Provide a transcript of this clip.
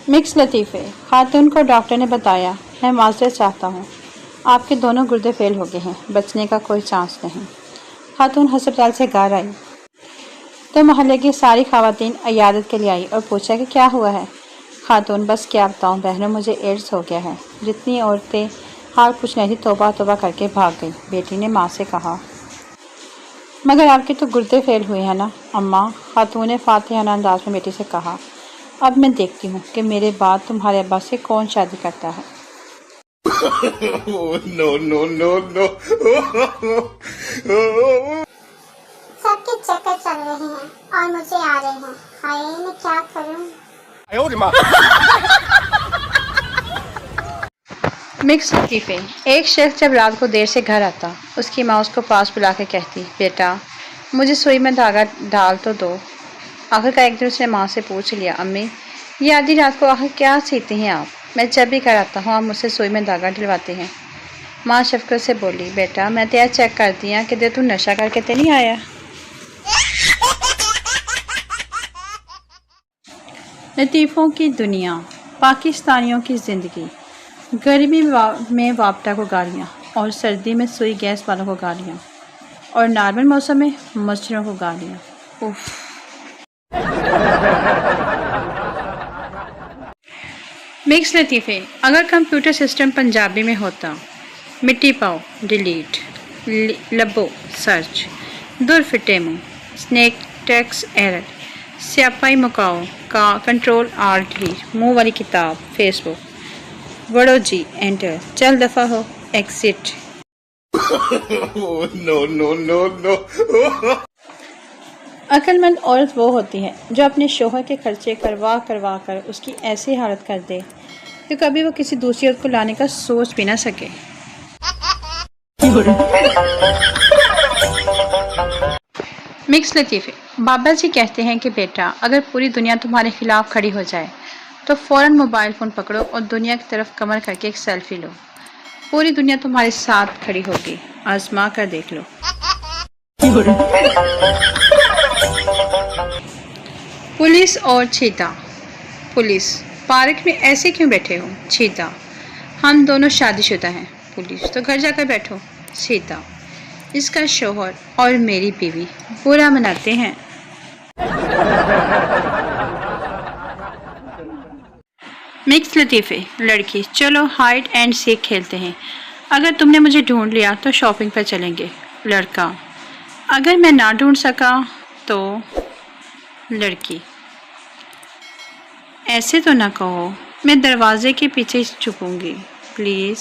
Mix लतीफ़े। खातून को doctor ने बताया, मैं माजरत चाहता हूँ, आपके दोनों गुर्दे फेल हो गए हैं, बचने का कोई चांस नहीं। खातून अस्पताल से घर आई तो मोहल्ले की सारी ख़वातीन इयादत के लिए आई और पूछा कि क्या हुआ है। खातून, बस क्या बताऊँ बहनों, मुझे एड्स हो गया है। जितनी औरतें हाल कुछ नहीं थी तौबा तौबा करके भाग गई। बेटी ने माँ से कहा, मगर आपके तो गुर्दे फेल हुए हैं ना अम्मा। खातून ने फातिहाना अंदाज में बेटी से कहा, अब मैं देखती हूँ कि मेरे बाद तुम्हारे अब्बा से कौन शादी करता है। No, no, no, no. सबके चक्कर चल रहे हैं और मुझे आ रहे हैं। हाय, मैं क्या करूं? मिक्स लतीफ़े। एक शख्स जब रात को देर से घर आता, उसकी माँ उसको पास बुला के कहती, बेटा मुझे सुई में धागा डाल तो दो। आखिरकार एक दिन उसने माँ से पूछ लिया, अम्मी ये आधी रात को आखिर क्या सीती हैं आप? मैं जब भी घर आता हूँ आप मुझसे सुई में धागा डलवाते हैं। माँ शफकत से बोली, बेटा मैं तो चेक कर दिया कि तू नशा करके तो नहीं आया। लतीफ़ों की दुनिया, पाकिस्तानियों की ज़िंदगी। गर्मी में वापटा को गालियाँ और सर्दी में सुई गैस वालों को गालियाँ और नॉर्मल मौसम में मच्छरों को गालियाँ। उफ। मिक्स लतीफ़े। अगर कंप्यूटर सिस्टम पंजाबी में होता, मिट्टी पाओ डिलीट, लबो सर्च, दूर फिटे मुँह, स्नैक टैक्स एरर, स्यापाई मुकाओ का कंट्रोल आर्ट ही, मुँह वाली किताब फेसबुक, वड़ो जी एंटर, चल दफ़ा हो exit. No, no, no, no. अक्लमंद औरत वो होती है जो अपने शोहर के खर्चे करवा करवा कर उसकी ऐसी हालत कर दे कि कभी वो किसी दूसरी औरत को लाने का सोच भी ना सके। मिक्स लतीफ़े। बाबा जी कहते हैं कि बेटा अगर पूरी दुनिया तुम्हारे खिलाफ खड़ी हो जाए तो फ़ौरन मोबाइल फ़ोन पकड़ो और दुनिया की तरफ कमर करके एक सेल्फी लो। पूरी दुनिया तुम्हारे साथ खड़ी होगी, आजमा कर देख लो। पुलिस और चीता। पुलिस, पार्क में ऐसे क्यों बैठे हो? चीता, हम दोनों शादीशुदा हैं। पुलिस, तो घर जाकर बैठो। चीता, इसका शौहर और मेरी बीवी बुरा मनाते हैं। मिक्स लतीफ़े। लड़की, चलो हाइड एंड सीक खेलते हैं, अगर तुमने मुझे ढूंढ लिया तो शॉपिंग पर चलेंगे। लड़का, अगर मैं ना ढूंढ सका तो? लड़की, ऐसे तो ना कहो, मैं दरवाजे के पीछे छुपूंगी, प्लीज़।